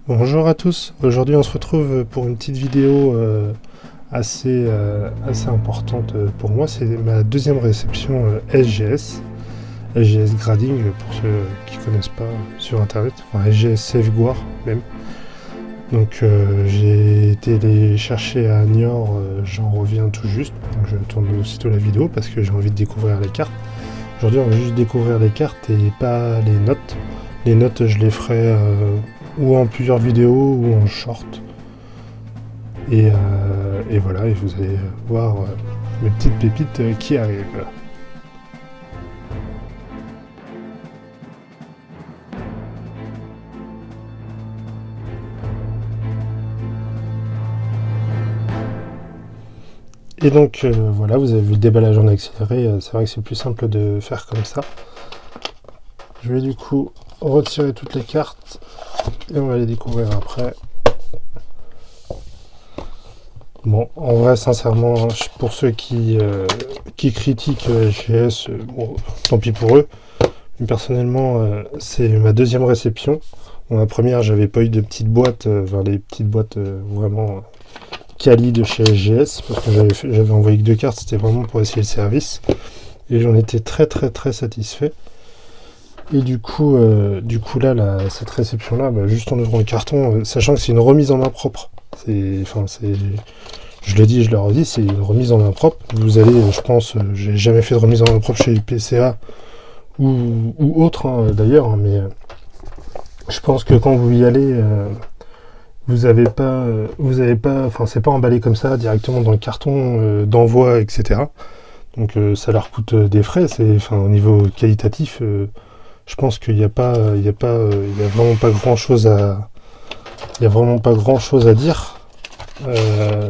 Bonjour à tous, aujourd'hui on se retrouve pour une petite vidéo assez importante pour moi. C'est ma deuxième réception SGS Grading pour ceux qui connaissent pas sur internet, enfin SGS Safeguard même. Donc j'ai été les chercher à Niort, j'en reviens tout juste, donc je tourne aussitôt la vidéo parce que j'ai envie de découvrir les cartes. Aujourd'hui on va juste découvrir les cartes et pas les notes. Les notes je les ferai ou en plusieurs vidéos ou en short. Et voilà, et vous allez voir mes petites pépites qui arrivent. Et donc voilà, vous avez vu le déballage en accéléré, c'est vrai que c'est plus simple de faire comme ça. Je vais du coup retirer toutes les cartes et on va les découvrir après. Bon, en vrai, sincèrement, pour ceux qui critiquent SGS, bon, tant pis pour eux. Mais personnellement, c'est ma deuxième réception. Bon, la première, j'avais pas eu de petites boîtes, enfin les petites boîtes vraiment quali de chez SGS, parce que j'avais envoyé que 2 cartes, c'était vraiment pour essayer le service. Et j'en étais très satisfait. Et du coup là, cette réception-là, juste en ouvrant le carton, sachant que c'est une remise en main propre. Je le dis, je le redis, c'est une remise en main propre. Vous allez, je pense, j'ai jamais fait de remise en main propre chez PCA ou autre d'ailleurs, mais je pense que quand vous y allez, vous avez pas, enfin c'est pas emballé comme ça directement dans le carton d'envoi, etc. Donc ça leur coûte des frais. Enfin au niveau qualitatif, je pense qu'il n'y a pas, il y a pas, il y a vraiment pas grand chose à, il y a vraiment pas grand chose à dire.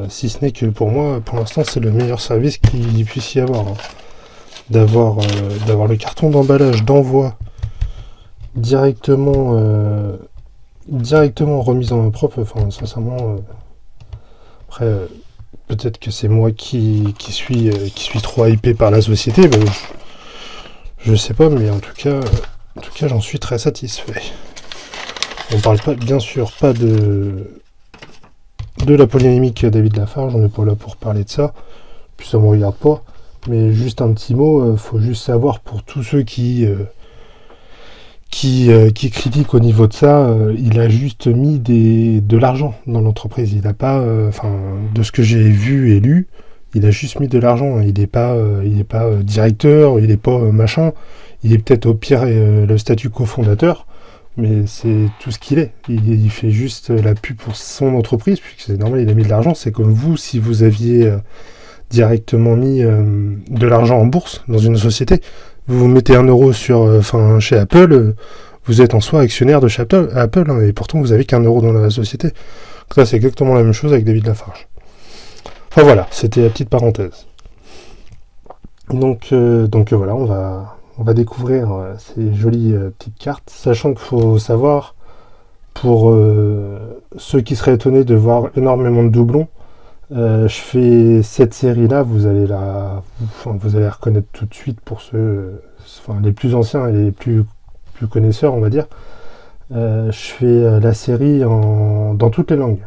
Si ce n'est que pour moi, pour l'instant, c'est le meilleur service qu'il puisse y avoir. D'avoir le carton d'emballage d'envoi directement remis en main propre. Enfin, sincèrement, après, peut-être que c'est moi qui suis trop hypé par la société. Je sais pas, mais en tout cas, j'en suis très satisfait. On parle pas, bien sûr, pas de la polémique David Lafarge, on n'est pas là pour parler de ça, puis ça me regarde pas, mais juste un petit mot, faut juste savoir pour tous ceux qui critiquent au niveau de ça, il a juste mis de l'argent dans l'entreprise, il n'a pas, de ce que j'ai vu et lu, il a juste mis de l'argent, il n'est pas directeur, il n'est pas machin, il est peut-être au pire le statut cofondateur, mais c'est tout ce qu'il est. Il fait juste la pub pour son entreprise, puisque c'est normal, il a mis de l'argent. C'est comme vous, si vous aviez directement mis de l'argent en bourse dans une société, vous mettez 1 euro chez Apple, vous êtes en soi actionnaire de chez Apple et pourtant vous avez qu'1 euro dans la société. Donc là, c'est exactement la même chose avec David Lafarge. Enfin voilà, c'était la petite parenthèse. Donc voilà, on va découvrir ces jolies petites cartes, sachant qu'il faut savoir, pour ceux qui seraient étonnés de voir énormément de doublons, je fais cette série-là, vous allez reconnaître tout de suite pour ceux, les plus anciens et les plus connaisseurs, on va dire. Je fais la série dans toutes les langues.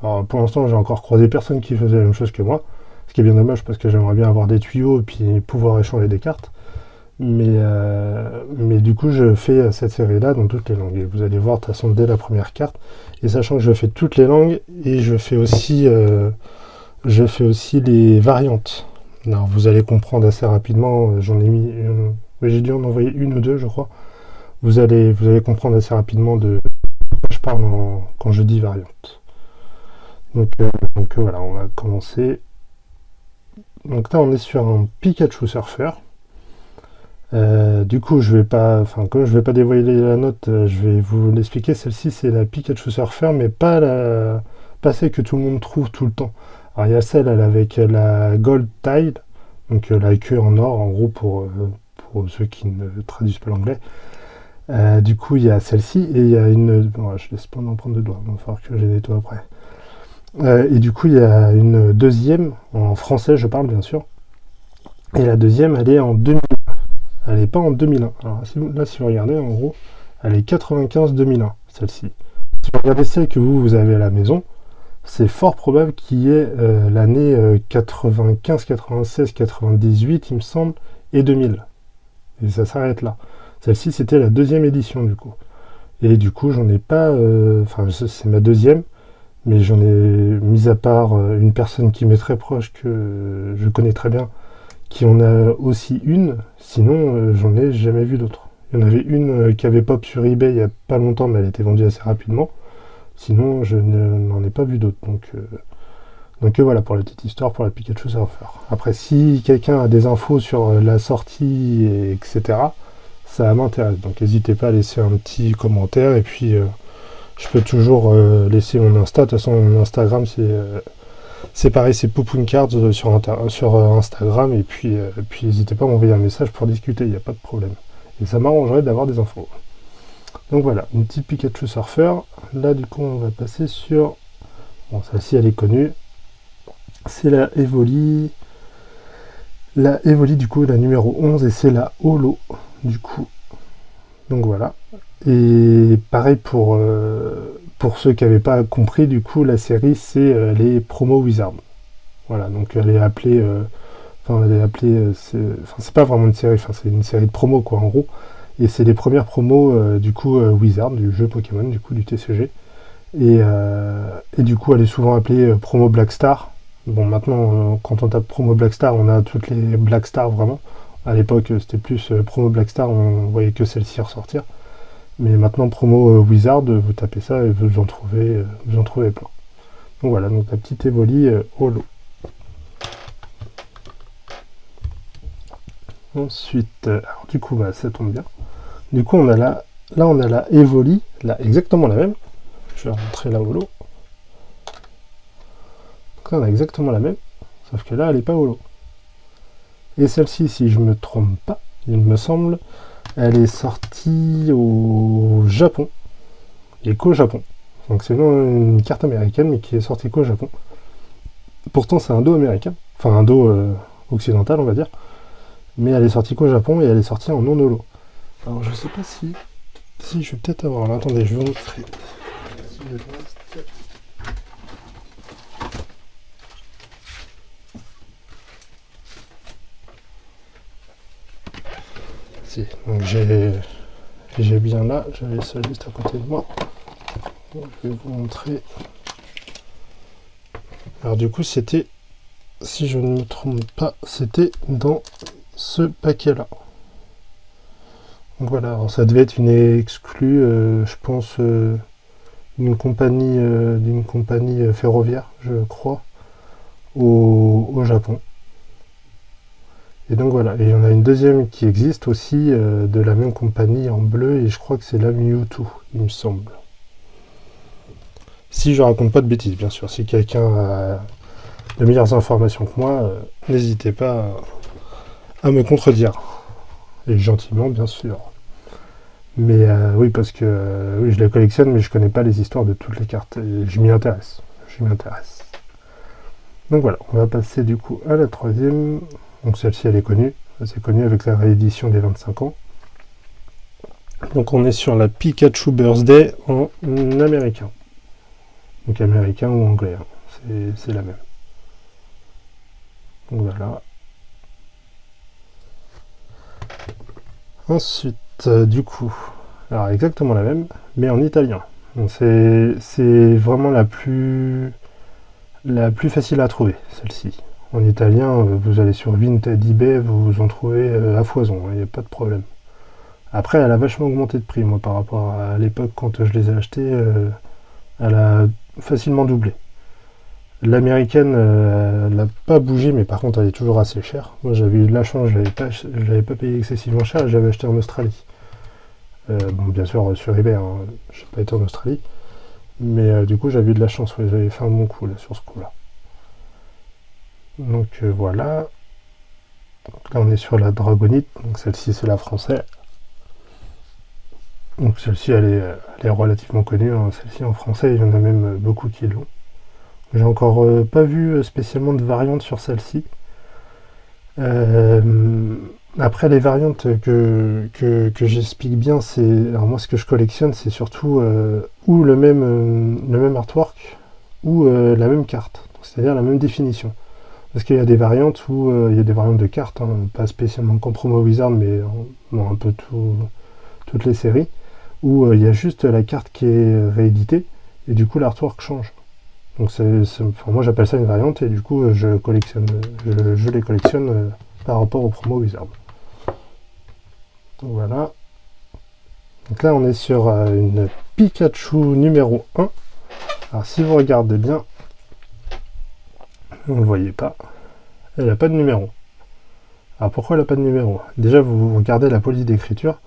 Alors, pour l'instant, j'ai encore croisé personne qui faisait la même chose que moi, ce qui est bien dommage parce que j'aimerais bien avoir des tuyaux et puis pouvoir échanger des cartes. Mais du coup, je fais cette série-là dans toutes les langues. Et vous allez voir, de toute façon, dès la première carte. Et sachant que je fais toutes les langues, et je fais aussi les variantes. Alors, vous allez comprendre assez rapidement. J'en ai mis... j'ai dû en envoyer 1 ou 2, je crois. Vous allez comprendre assez rapidement de quoi je parle quand je dis variante. Donc voilà, on va commencer. Donc là, on est sur un Pikachu Surfer. Du coup, comme je vais pas dévoiler la note, je vais vous l'expliquer. Celle-ci, c'est la Pikachu Surfer, mais pas celle que tout le monde trouve tout le temps. Alors, il y a celle avec la Gold Tile, donc la queue en or, en gros, pour ceux qui ne traduisent pas l'anglais. Du coup, il y a celle-ci, et il y a une... Bon, je laisse pas m'en prendre de doigts, il va falloir que je les nettoie après. Et du coup, il y a une deuxième, en français, je parle, bien sûr. Et la deuxième, elle est en 2000. Elle n'est pas en 2001. Alors si vous regardez, en gros, elle est 95-2001, celle-ci. Si vous regardez celle que vous avez à la maison, c'est fort probable qu'il y ait l'année 95, 96, 98, il me semble, et 2000. Et ça s'arrête là. Celle-ci, c'était la deuxième édition, du coup. Et du coup, j'en ai pas... Enfin, c'est ma deuxième, mais j'en ai, mis à part une personne qui m'est très proche, que je connais très bien, qui en a aussi une. Sinon, j'en ai jamais vu d'autres. Il y en avait une qui avait pop sur eBay il y a pas longtemps, mais elle était vendue assez rapidement. Sinon, je n'en ai pas vu d'autres. Donc voilà pour la petite histoire pour la Pikachu Surfer. Après, si quelqu'un a des infos sur la sortie, etc., ça m'intéresse. Donc n'hésitez pas à laisser un petit commentaire. Et puis, je peux toujours laisser mon Insta. De toute façon, mon Instagram, c'est pareil, c'est Poupoun Cards sur Instagram. Et puis n'hésitez pas à m'envoyer un message pour discuter, il n'y a pas de problème. Et ça m'arrangerait d'avoir des infos. Donc voilà, une petite Pikachu Surfer. Là, du coup, on va passer sur... Bon, celle-ci, elle est connue. C'est la Evoli. La Evoli, du coup, la numéro 11. Et c'est la Holo, du coup. Donc voilà. Et pareil pour ceux qui n'avaient pas compris, du coup, la série, c'est les Promo Wizards. Voilà, donc elle est appelée... Enfin, elle est appelée... c'est pas vraiment une série, enfin, c'est une série de promos, quoi, en gros. Et c'est les premières promos, du coup, Wizard, du jeu Pokémon, du coup, du TCG. Et du coup, elle est souvent appelée promo Black Star. Bon, maintenant, quand on tape promo Black Star, on a toutes les Black Star vraiment. À l'époque, c'était plus promo Black Star, on voyait que celle-ci ressortir. Mais maintenant, promo Wizard, vous tapez ça et vous en trouvez plein. Donc voilà, donc la petite Evoli Holo. Ensuite, alors du coup, bah, ça tombe bien. Du coup, là, on a la Evoli, là, exactement la même. Je vais rentrer la Holo. Donc là, on a exactement la même, sauf que là, elle n'est pas Holo. Et celle-ci, si je me trompe pas, il me semble, elle est sortie au Japon. Et qu'au Japon. Donc c'est une carte américaine, mais qui est sortie qu'au Japon. Pourtant, c'est un dos américain. Enfin, un dos occidental, on va dire. Mais elle est sortie qu'au Japon et elle est sortie en non-holo. Alors, je sais pas si... Si, je vais peut-être avoir... Là, attendez, je vais vous montrer. Si, donc j'ai bien là, j'avais ça juste à côté de moi. Donc, je vais vous montrer. Alors du coup, c'était, si je ne me trompe pas, c'était dans ce paquet-là. Donc voilà, alors ça devait être une exclue, je pense, d'une compagnie ferroviaire, je crois, au Japon. Et donc voilà, et il y en a une deuxième qui existe aussi, de la même compagnie en bleu, et je crois que c'est la Mewtwo, il me semble. Si je raconte pas de bêtises, bien sûr. Si quelqu'un a de meilleures informations que moi, n'hésitez pas à me contredire. Et gentiment, bien sûr. Mais oui, parce que oui, je les collectionne, mais je connais pas les histoires de toutes les cartes. Et je m'y intéresse. Donc voilà, on va passer du coup à la troisième. Donc celle-ci, elle est connue. C'est connu avec la réédition des 25 ans. Donc on est sur la Pikachu Birthday en américain. Donc américain ou anglais, hein. C'est la même. Donc voilà. Ensuite, du coup, alors exactement la même, mais en italien. Donc c'est vraiment la plus facile à trouver, celle-ci. En italien, vous allez sur Vinted, eBay, vous en trouvez à foison, il n'y a pas de problème. Après, elle a vachement augmenté de prix, moi, par rapport à l'époque quand je les ai achetés, elle a facilement doublé. L'américaine, elle n'a pas bougé, mais par contre, elle est toujours assez chère. Moi, j'avais eu de la chance, je l'avais pas payé excessivement cher, j'avais acheté en Australie. Bon, bien sûr, sur eBay, hein, je n'ai pas été en Australie. Mais du coup, j'avais eu de la chance, ouais, j'avais fait un bon coup là, sur ce coup-là. Donc voilà. Donc, là, on est sur la Dragonite, donc celle-ci, c'est la française. Donc celle-ci, elle est relativement connue, hein. Celle-ci, en français, il y en a même beaucoup qui l'ont. J'ai encore pas vu spécialement de variante sur celle-ci. Après, les variantes que j'explique bien, c'est. Alors, moi, ce que je collectionne, c'est surtout ou le même artwork ou la même carte, c'est-à-dire la même définition. Parce qu'il y a des variantes où il y a des variantes de cartes, hein, pas spécialement comme Promo Wizard, mais un peu toutes les séries, où il y a juste la carte qui est rééditée, et du coup l'artwork change. Donc enfin, moi j'appelle ça une variante, et du coup je les collectionne par rapport au Promo Wizard. Donc voilà. Donc là on est sur une Pikachu numéro 1. Alors si vous regardez bien, vous ne le voyez pas, elle n'a pas de numéro. Alors pourquoi elle n'a pas de numéro? Déjà vous regardez la police d'écriture,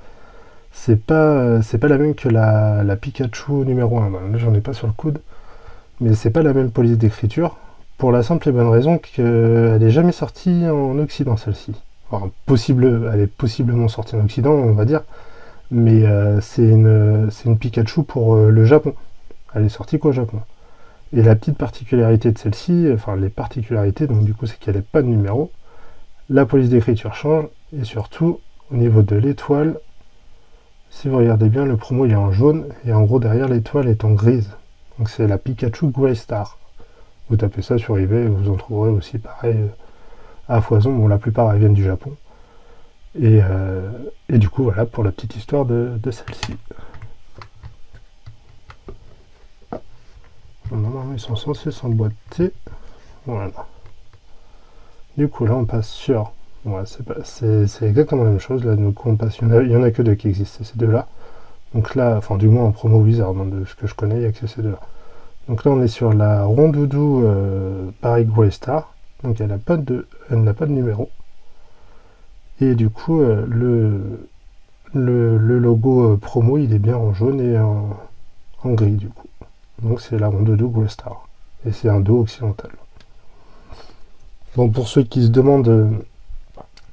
c'est pas la même que la Pikachu numéro 1. Là j'en ai pas sur le coude, mais c'est pas la même police d'écriture, pour la simple et bonne raison qu'elle est jamais sortie en Occident, celle-ci. Enfin, elle est possiblement sortie en Occident, on va dire, mais c'est une Pikachu pour le Japon. Elle est sortie qu'au Japon. Et la petite particularité de celle-ci, enfin les particularités, donc du coup c'est qu'elle n'a pas de numéro, la police d'écriture change, et surtout au niveau de l'étoile, si vous regardez bien, le promo il est en jaune, et en gros derrière l'étoile est en grise. Donc c'est la Pikachu Grey Star. Vous tapez ça sur eBay, vous en trouverez aussi pareil à foison. Bon, la plupart elles viennent du Japon. Et du coup, voilà pour la petite histoire de celle-ci. Normalement, ils sont censés s'emboîter. Voilà. Du coup, là, on passe sur. Ouais, c'est exactement la même chose. Là, donc, on passe. Il y en a que deux qui existent, ces deux-là. Donc là, enfin, du moins en promo Wizard, hein, de ce que je connais, il n'y a que ces deux-là. Donc là, on est sur la Rondoudou Paris Grey Star. Donc elle n'a pas de numéro. Et du coup, le logo promo, il est bien en jaune et en gris, du coup. Donc c'est la Rondoudou Grey Star. Et c'est un dos occidental. Bon, pour ceux qui se demandent,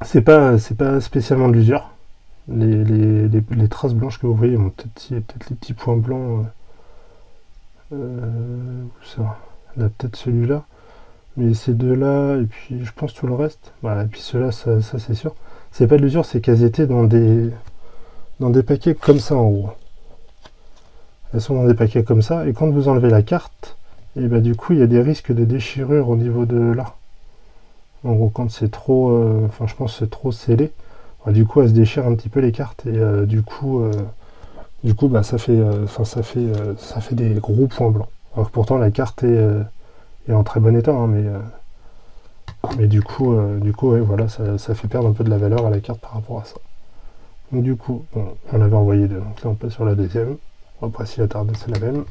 c'est pas spécialement de l'usure. Les traces blanches que vous voyez, peut-être les petits points blancs. Ça, là, peut-être celui-là. Mais ces deux-là, et puis je pense tout le reste. Voilà, et puis ceux-là, ça c'est sûr. C'est pas de l'usure, c'est qu'elles étaient dans des paquets comme ça en haut. Elles sont dans des paquets comme ça, et quand vous enlevez la carte, et bah du coup il y a des risques de déchirure au niveau de là. En gros, quand c'est trop, enfin je pense que c'est trop scellé, bah, du coup elles se déchirent un petit peu les cartes, et du coup bah ça fait des gros points blancs. Alors que pourtant la carte est en très bon état, hein, mais du coup ouais, voilà, ça fait perdre un peu de la valeur à la carte par rapport à ça. Donc du coup, bon, on avait envoyé deux, donc là on passe sur la deuxième. On va pas s'y attarder, c'est la même.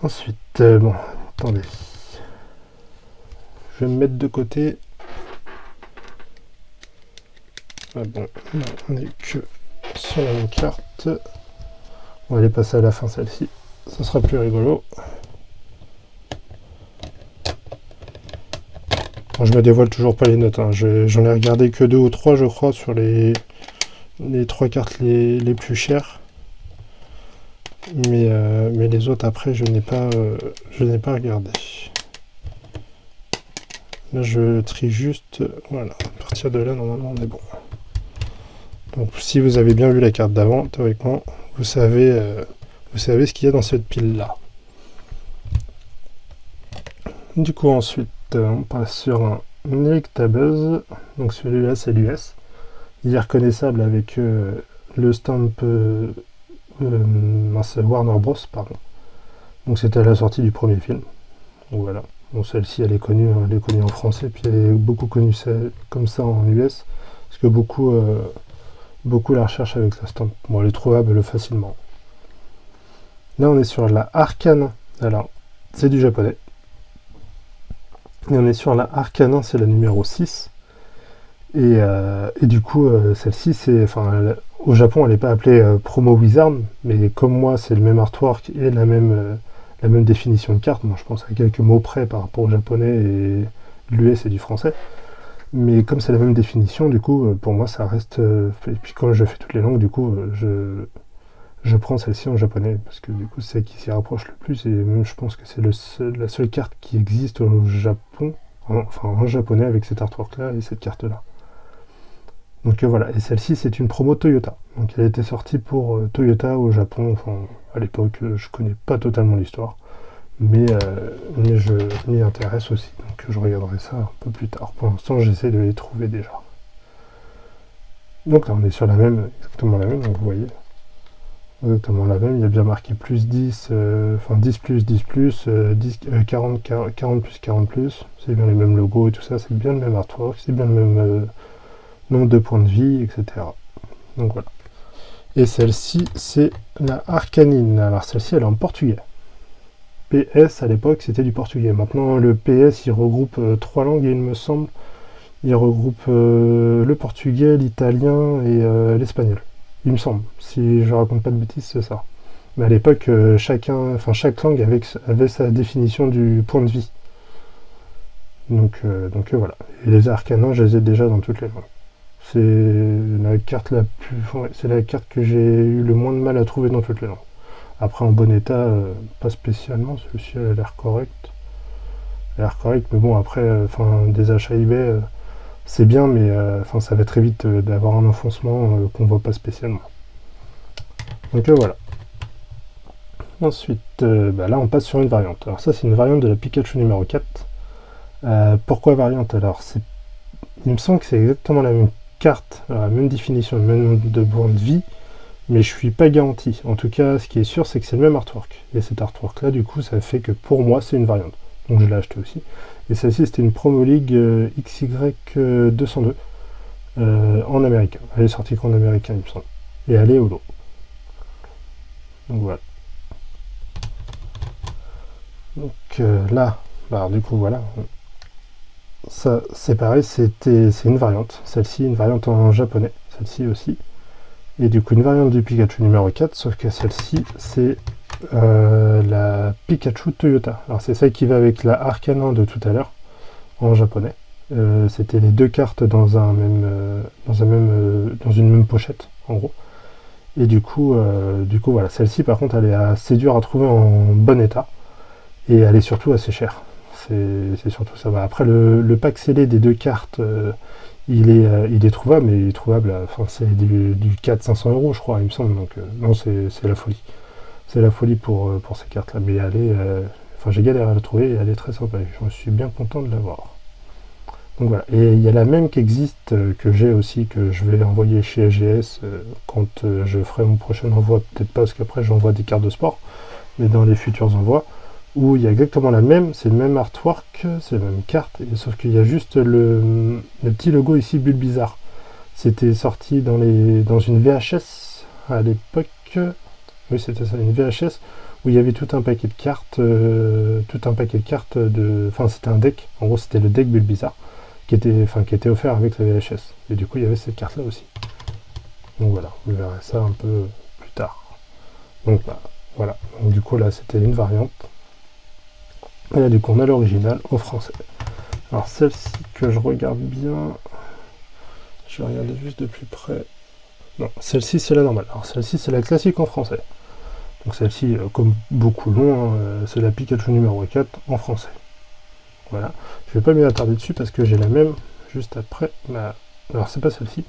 Ensuite, bon, attendez. Je vais me mettre de côté. Ah bon, là, on n'est que sur la même carte. On va aller passer à la fin celle-ci. Ça sera plus rigolo. Bon, je me dévoile toujours pas les notes. Hein. J'en ai regardé que 2 ou 3, je crois, sur les 3 cartes les plus chères. Mais les autres, après, je n'ai pas regardé. Là, je trie juste. Voilà, à partir de là, normalement, on est bon. Donc, si vous avez bien vu la carte d'avant, théoriquement, vous savez ce qu'il y a dans cette pile-là. Du coup, ensuite, on passe sur un Electabuzz. Donc, celui-là, c'est l'US. Il est reconnaissable avec le stamp Warner Bros. Pardon. Donc, c'était à la sortie du premier film. Donc, voilà. Bon, celle-ci, elle est connue en français, puis elle est beaucoup connue comme ça en US, parce que beaucoup la recherchent avec la stamp. Bon, elle est trouvable facilement. Là, on est sur la Arcana. Alors, c'est du japonais. Et on est sur la Arcana, c'est la numéro 6. Et du coup, celle-ci, au Japon, elle n'est pas appelée Promo Wizard, mais comme moi, c'est le même artwork et la même définition de carte. Moi, je pense à quelques mots près par rapport au japonais et l'US et du français. Mais comme c'est la même définition, du coup, pour moi, ça reste. Et puis, quand je fais toutes les langues, du coup, je prends celle-ci en japonais, parce que du coup, c'est celle qui s'y rapproche le plus. Et même, je pense que c'est la seule carte qui existe au Japon en japonais avec cet artwork-là et cette carte-là. Donc voilà, et celle-ci c'est une promo Toyota. Donc elle a été sortie pour Toyota au Japon, enfin à l'époque je connais pas totalement l'histoire, mais je m'y intéresse aussi, donc je regarderai ça un peu plus tard. Pour l'instant j'essaie de les trouver déjà. Donc là on est sur la même, exactement la même, donc vous voyez. Exactement la même, il y a bien marqué plus 10, enfin 10 plus 10 plus, 10, 40, 40 plus 40 plus, c'est bien les mêmes logos et tout ça, c'est bien le même artwork, c'est bien le même nombre de points de vie, etc. Donc voilà. Et celle-ci, c'est la Arcanine. Alors celle-ci, elle est en portugais. PS, à l'époque, c'était du portugais. Maintenant, le PS, il regroupe 3 langues, et il me semble. Il regroupe le portugais, l'italien et l'espagnol. Il me semble. Si je raconte pas de bêtises, c'est ça. Mais à l'époque, chaque langue avait sa définition du point de vie. Donc voilà. Et les arcanins, je les ai déjà dans toutes les langues. C'est la carte c'est la carte que j'ai eu le moins de mal à trouver dans toutes les langues. Après en bon état, pas spécialement, celui-ci a l'air correct. Elle a l'air correct, mais bon après, des achats eBay, c'est bien, mais ça va très vite d'avoir un enfoncement qu'on voit pas spécialement. Donc voilà. Ensuite, là on passe sur une variante. Alors ça c'est une variante de la Pikachu numéro 4. Pourquoi variante? Alors il me semble que c'est exactement la même carte, la même définition, le même nombre de points de vie, mais je suis pas garanti. En tout cas, ce qui est sûr, c'est que c'est le même artwork. Et cet artwork-là, du coup, ça fait que pour moi, c'est une variante. Donc je l'ai acheté aussi. Et celle-ci, c'était une Promo League XY202 en américain. Elle est sortie qu'en américain, il me semble. Et elle est holo. Donc voilà. Donc là, du coup, voilà. Ça, c'est pareil, c'est une variante. Celle-ci, une variante en japonais. Celle-ci aussi. Et du coup, une variante du Pikachu numéro 4, sauf que celle-ci, c'est la Pikachu Toyota. Alors, c'est celle qui va avec la Arcanin de tout à l'heure, en japonais. C'était les deux cartes dans une même pochette, en gros. Et du coup voilà. Celle-ci, par contre, elle est assez dure à trouver en bon état. Et elle est surtout assez chère. C'est surtout ça. Après, le pack scellé des deux cartes, il est trouvable, mais il est trouvable c'est du 400-500 euros, je crois, il me semble. Donc, non, c'est la folie. C'est la folie pour ces cartes-là. Mais j'ai galéré à la trouver et elle est très sympa. Je suis bien content de l'avoir. Donc voilà. Et il y a la même qui existe, que j'ai aussi, que je vais envoyer chez SGS quand je ferai mon prochain envoi. Peut-être pas, parce qu'après, j'envoie des cartes de sport, mais dans les futurs envois, où il y a exactement la même, c'est le même artwork, c'est la même carte, sauf qu'il y a juste le petit logo ici, Bulbizarre. C'était sorti dans une VHS à l'époque, oui c'était ça, une VHS, où il y avait tout un paquet de cartes, c'était un deck, en gros c'était le deck Bulbizarre, qui était offert avec la VHS. Et du coup il y avait cette carte là aussi. Donc voilà, vous verrez ça un peu plus tard. Donc voilà, donc du coup là c'était une variante. Et là, du coup, on a l'original en français. Alors, celle-ci que je regarde bien, je vais regarder juste de plus près. Non, celle-ci, c'est la normale. Alors, celle-ci, c'est la classique en français. Donc, celle-ci, comme beaucoup l'ont, c'est la Pikachu numéro 4 en français. Voilà. Je vais pas m'y attarder dessus parce que j'ai la même juste après. Alors, c'est pas celle-ci.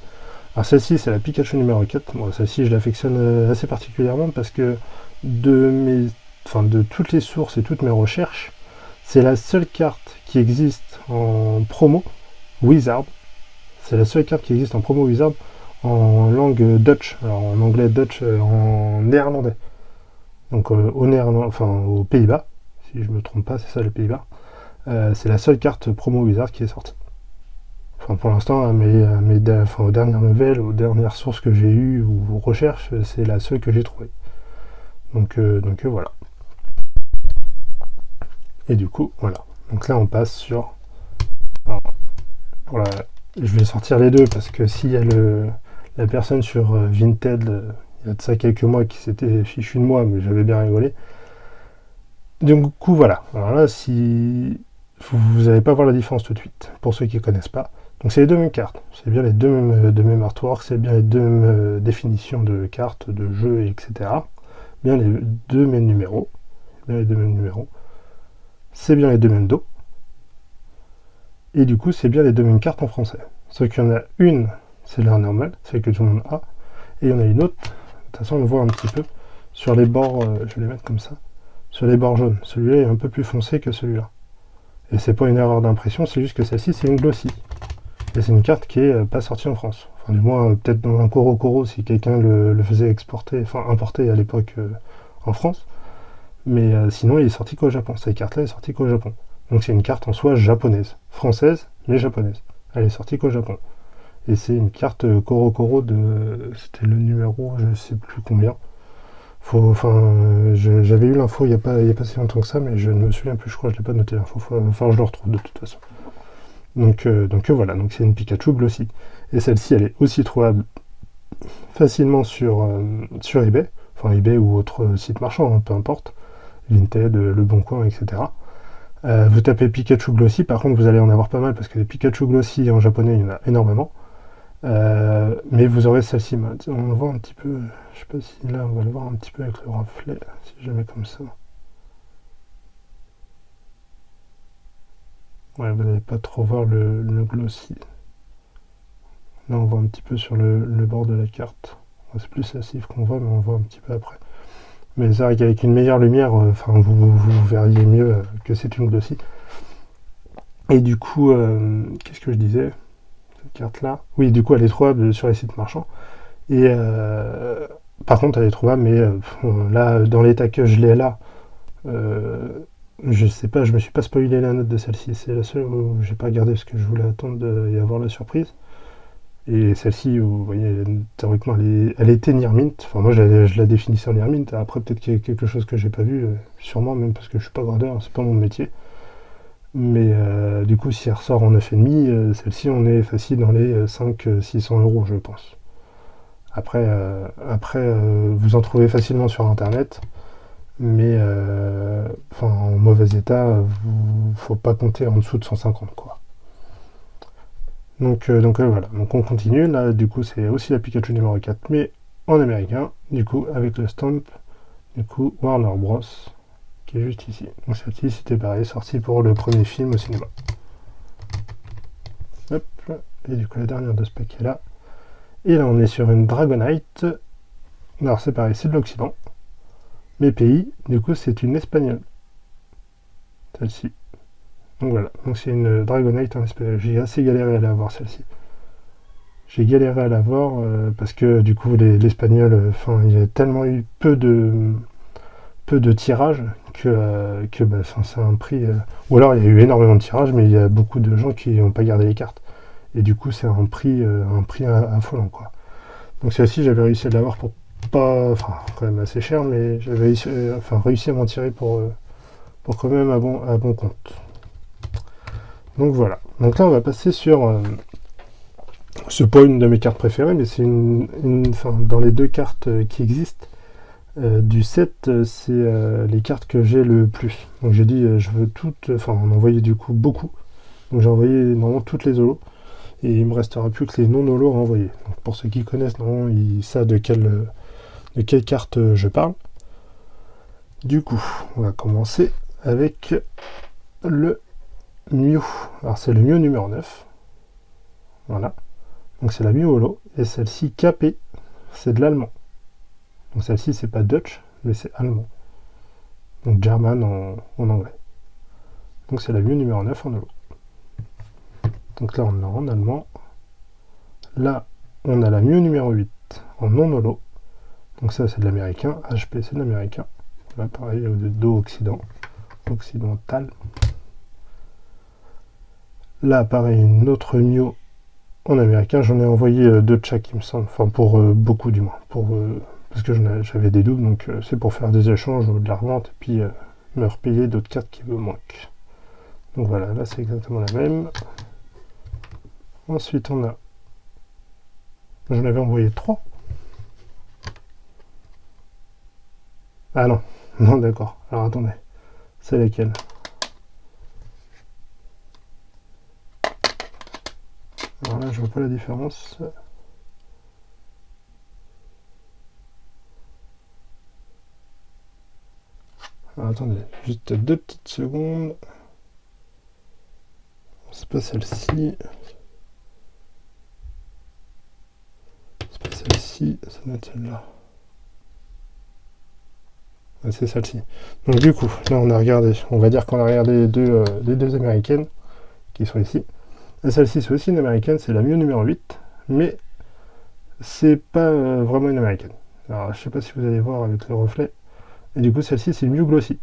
Alors, celle-ci, c'est la Pikachu numéro 4. Bon, celle-ci, je l'affectionne assez particulièrement parce que de toutes les sources et toutes mes recherches, c'est la seule carte qui existe en promo Wizard. C'est la seule carte qui existe en promo Wizard en langue Dutch. Alors en anglais Dutch, en néerlandais. Donc aux Pays-Bas, si je me trompe pas, c'est ça les Pays-Bas. C'est la seule carte promo Wizard qui est sortie. Enfin pour l'instant, aux dernières nouvelles, aux dernières sources que j'ai eues ou aux recherches, c'est la seule que j'ai trouvée. Donc voilà. Et du coup, voilà. Donc là, on passe sur... Je vais sortir les deux, parce que s'il y a la personne sur Vinted, il y a de ça quelques mois, qui s'était fichu de moi, mais j'avais bien rigolé. Du coup, voilà. Alors là, si vous n'allez pas voir la différence tout de suite, pour ceux qui ne connaissent pas. Donc c'est les deux mêmes cartes. C'est bien les deux mêmes artworks, c'est bien les deux mêmes définitions de cartes, de jeux, etc. Bien les deux mêmes numéros. C'est bien les deux mêmes numéros. C'est bien les deux mêmes dos. Et du coup, c'est bien les deux mêmes cartes en français. Sauf qu'il y en a une, c'est l'heure normale, celle que tout le monde a, et il y en a une autre, de toute façon on le voit un petit peu, sur les bords, je vais les mettre comme ça, sur les bords jaunes. Celui-là est un peu plus foncé que celui-là. Et c'est pas une erreur d'impression, c'est juste que celle-ci c'est une glossy. Et c'est une carte qui est pas sortie en France. Enfin du moins peut-être dans un Coro si quelqu'un le faisait exporter, enfin importer à l'époque en France. Mais sinon il est sorti qu'au Japon. Cette carte-là est sortie qu'au Japon. Donc c'est une carte en soi japonaise. Française, mais japonaise. Elle est sortie qu'au Japon. Et c'est une carte Coro de... C'était le numéro, je sais plus combien. J'avais eu l'info il y a pas si longtemps que ça, mais je ne me souviens plus, je crois que je l'ai pas noté l'info. Enfin, je le retrouve de toute façon. Donc voilà, donc c'est une Pikachu Glossy. Et celle-ci, elle est aussi trouvable facilement sur eBay, enfin eBay ou autre site marchand, hein, peu importe, Vinted, Le Bon Coin, etc. Vous tapez Pikachu Glossy, par contre vous allez en avoir pas mal parce que les Pikachu Glossy en japonais, il y en a énormément. Mais vous aurez celle-ci. On le voit un petit peu, je sais pas si là on va le voir un petit peu avec le reflet, si je mets comme ça. Ouais, vous n'allez pas trop voir le glossy. Là on voit un petit peu sur le bord de la carte. C'est plus la cif qu'on voit, mais on voit un petit peu après. Mais c'est vrai qu'avec une meilleure lumière, vous verriez mieux que c'est une glossy. Et du coup, qu'est-ce que je disais? Cette carte-là. Oui, du coup, elle est trouvable sur les sites marchands. Et par contre, elle est trouvable, mais là, dans l'état que je l'ai là, je sais pas, je me suis pas spoilé la note de celle-ci. C'est la seule où j'ai pas regardé parce que je voulais attendre d'y avoir la surprise. Et celle-ci, vous voyez, théoriquement, elle était near mint. Enfin, moi, je la définissais en near mint. Après, peut-être qu'il y a quelque chose que j'ai pas vu, sûrement, même parce que je suis pas gradeur, c'est pas mon métier. Mais du coup, si elle ressort en 9,5, celle-ci, on est facile dans les 500-600 euros, je pense. Après, vous en trouvez facilement sur Internet, mais en mauvais état, faut pas compter en dessous de 150, quoi. Donc voilà, donc on continue. Là, du coup, c'est aussi la Pikachu numéro 4, mais en américain, du coup, avec le stamp, du coup, Warner Bros, qui est juste ici. Donc celle-ci, c'était pareil, sorti pour le premier film au cinéma. Hop, et du coup, la dernière de ce paquet-là. Et là, on est sur une Dragonite. Alors, c'est pareil, c'est de l'Occident. Mais pays, du coup, c'est une espagnole. Celle-ci. Donc voilà, donc c'est une Dragonite en espagnol. J'ai assez galéré à l'avoir, celle-ci. J'ai galéré à l'avoir parce que du coup l'espagnol, il y a tellement eu peu de tirages que c'est un prix. Ou alors il y a eu énormément de tirages, mais il y a beaucoup de gens qui n'ont pas gardé les cartes. Et du coup c'est un prix affolant, quoi. Donc celle-ci j'avais réussi à l'avoir pour pas, quand même assez cher, mais j'avais réussi à m'en tirer pour quand même à bon compte. Donc voilà. Donc là on va passer sur c'est pas une de mes cartes préférées, mais c'est dans les deux cartes qui existent du set, c'est les cartes que j'ai le plus. Donc j'ai dit, je veux toutes, on envoyait du coup beaucoup. Donc j'ai envoyé normalement toutes les holos. Et il me restera plus que les non-holos à envoyer. Donc pour ceux qui connaissent, normalement, ils savent de quelle carte je parle. Du coup, on va commencer avec le Mew. Alors c'est le Mew numéro 9. Voilà. Donc c'est la Mew Holo. Et celle-ci, KP, c'est de l'allemand. Donc celle-ci, c'est pas Dutch, mais c'est allemand. Donc German en anglais. Donc c'est la Mew numéro 9 en holo. Donc là, on l'a en allemand. Là, on a la Mew numéro 8 en non holo. Donc ça, c'est de l'américain. HP, c'est de l'américain. Là, pareil, le dos occidental. Là, pareil, une autre Mew en américain. J'en ai envoyé deux de chaque, il me semble. Enfin, pour beaucoup du moins. Parce que j'avais des doubles, donc c'est pour faire des échanges ou de la revente, et puis me repayer d'autres cartes qui me manquent. Donc voilà, là c'est exactement la même. Ensuite on a... J'en avais envoyé 3. Ah non, non d'accord. Alors attendez, c'est laquelle? Alors là je vois pas la différence. Alors attendez, juste 2 petites secondes. C'est pas celle-ci. C'est pas celle-ci, ça doit être celle-là. Ouais, c'est celle-ci. Donc du coup, là on a regardé, on va dire qu'on a regardé les deux américaines qui sont ici. Et celle-ci c'est aussi une américaine, c'est la Mio numéro 8, mais c'est pas vraiment une américaine. Alors je sais pas si vous allez voir avec le reflet. Et du coup celle-ci c'est une Mio Glossy.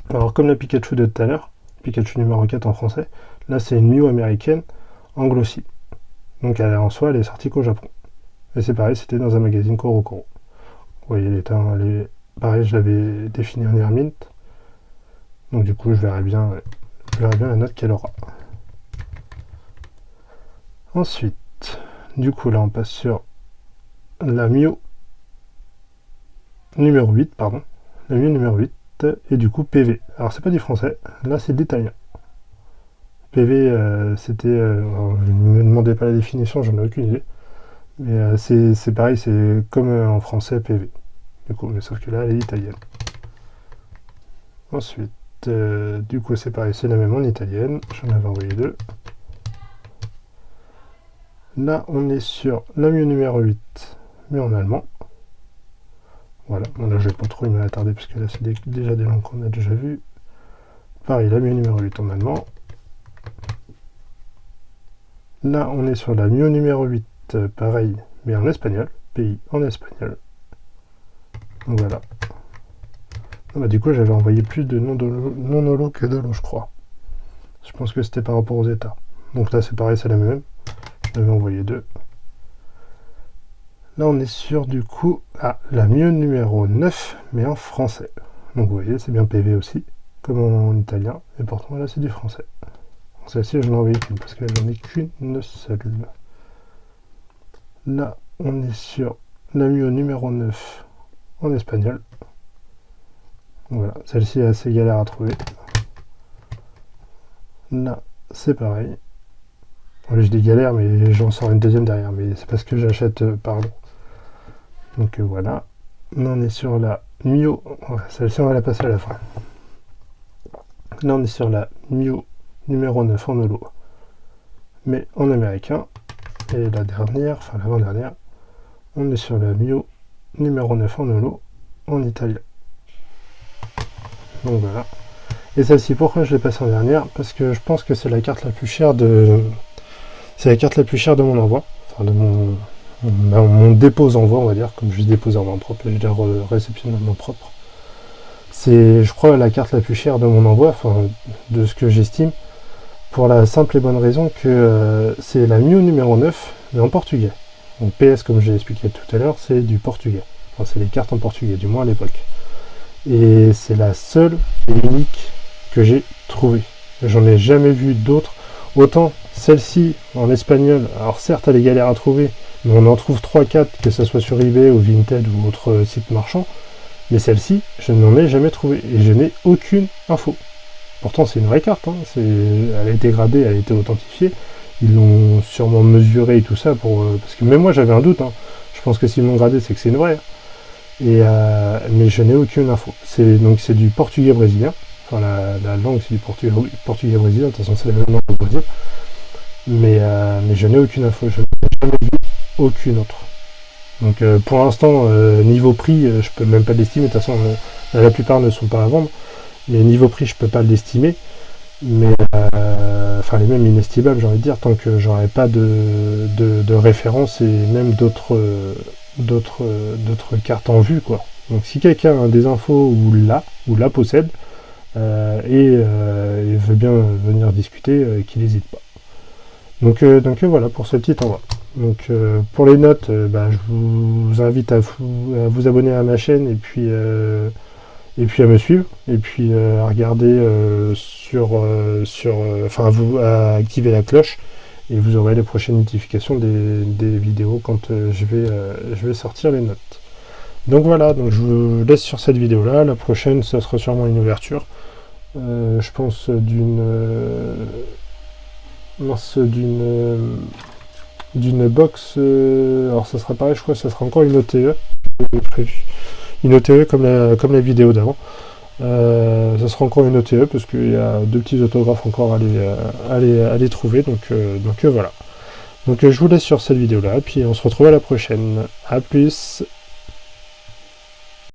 Alors comme la Pikachu de tout à l'heure, Pikachu numéro 4 en français, là c'est une Mio américaine en Glossy. Donc en soi elle est sortie qu'au Japon. Et c'est pareil, c'était dans un magazine Korokoro. Vous voyez, pareil, je l'avais défini en Airmint. Donc du coup, je verrai bien la note qu'elle aura. Ensuite, du coup, là, on passe sur la Mio numéro 8, pardon. La Mio numéro 8, et du coup, PV. Alors, c'est pas du français, là, c'est de l'italien. PV, c'était... ne me demandez pas la définition, j'en ai aucune idée. Mais c'est pareil, c'est comme en français PV. Du coup, mais sauf que là, elle est italienne. Ensuite, du coup, c'est pareil, c'est la même en italienne. J'en avais envoyé deux. Là, on est sur la Mio numéro 8, mais en allemand. Voilà, bon, là, je vais pas trop m'attarder parce que là, c'est déjà des langues qu'on a déjà vues. Pareil, la Mio numéro 8 en allemand. Là, on est sur la Mio numéro 8, pareil, mais en espagnol. Pays en espagnol. Donc voilà. Ah bah, du coup, j'avais envoyé plus de non-holo que d'holo, je crois. Je pense que c'était par rapport aux états. Donc là, c'est pareil, c'est la même. J'avais envoyé deux. Là, on est sur, du coup, la Mio numéro 9, mais en français. Donc vous voyez, c'est bien PV aussi, comme en italien. Et pourtant, là, c'est du français. Celle-ci, je n'en envoyé qu'une, parce que j'en ai qu'une seule. Là, on est sur la Mio numéro 9 en espagnol. Voilà, celle-ci est assez galère à trouver. Là, c'est pareil. J'ai des galères, mais j'en sors une deuxième derrière. Mais c'est parce que j'achète pardon. Donc voilà. Là, on est sur la Mio. Celle-ci, on va la passer à la fin. Là, on est sur la Mio numéro 9 en holo. Mais en américain. Et la dernière, enfin l'avant-dernière, on est sur la Mio numéro 9 en holo en italien. Donc voilà. Et celle-ci, pourquoi je l'ai passée en dernière? Parce que je pense que c'est la carte la plus chère de... C'est la carte la plus chère de mon envoi. Enfin, de mon dépôt envoi, on va dire. Comme je dépose en main propre, et je la réceptionne en main propre. C'est, je crois, la carte la plus chère de mon envoi, enfin, de ce que j'estime. Pour la simple et bonne raison que c'est la Mio numéro 9, mais en portugais. Donc PS, comme j'ai expliqué tout à l'heure, c'est du portugais. Enfin, c'est les cartes en portugais, du moins à l'époque. Et c'est la seule et unique que j'ai trouvée. J'en ai jamais vu d'autres. Autant celle-ci en espagnol, alors certes elle est galère à trouver, mais on en trouve 3-4, que ce soit sur eBay ou Vinted ou autre site marchand. Mais celle-ci, je n'en ai jamais trouvé et je n'ai aucune info. Pourtant c'est une vraie carte, hein. Elle a été gradée, elle a été authentifiée. Ils l'ont sûrement mesurée et tout ça parce que même moi j'avais un doute. Hein. Je pense que s'ils l'ont gradée, c'est que c'est une vraie. Mais je n'ai aucune info. Donc c'est du portugais brésilien. Enfin la langue c'est du portugais brésilien. De toute façon c'est la même langue au Brésil. Mais je n'ai aucune info. Je n'ai jamais vu aucune autre. Donc pour l'instant niveau prix je peux même pas l'estimer. De toute façon la plupart ne sont pas à vendre. Mais niveau prix je peux pas l'estimer. Mais enfin les mêmes inestimables j'ai envie de dire tant que j'aurai pas de référence et même d'autres cartes en vue quoi. Donc si quelqu'un a des infos ou la possède et veut bien venir discuter, qu'il n'hésite pas. Donc voilà pour ce petit envoi. Donc pour les notes, je vous invite à vous abonner à ma chaîne et puis à me suivre et puis à regarder à activer la cloche. Et vous aurez les prochaines notifications des vidéos quand je vais sortir les notes. Donc voilà, donc je vous laisse sur cette vidéo là. La prochaine, ça sera sûrement une ouverture. Je pense d'une box. Alors ça sera pareil, je crois que ça sera encore une OTE. Prévu. Une OTE comme la vidéo d'avant. Ça sera encore une OTE parce qu'il y a 2 petits autographes encore à les trouver. Donc voilà. Donc je vous laisse sur cette vidéo là, puis on se retrouve à la prochaine. A plus.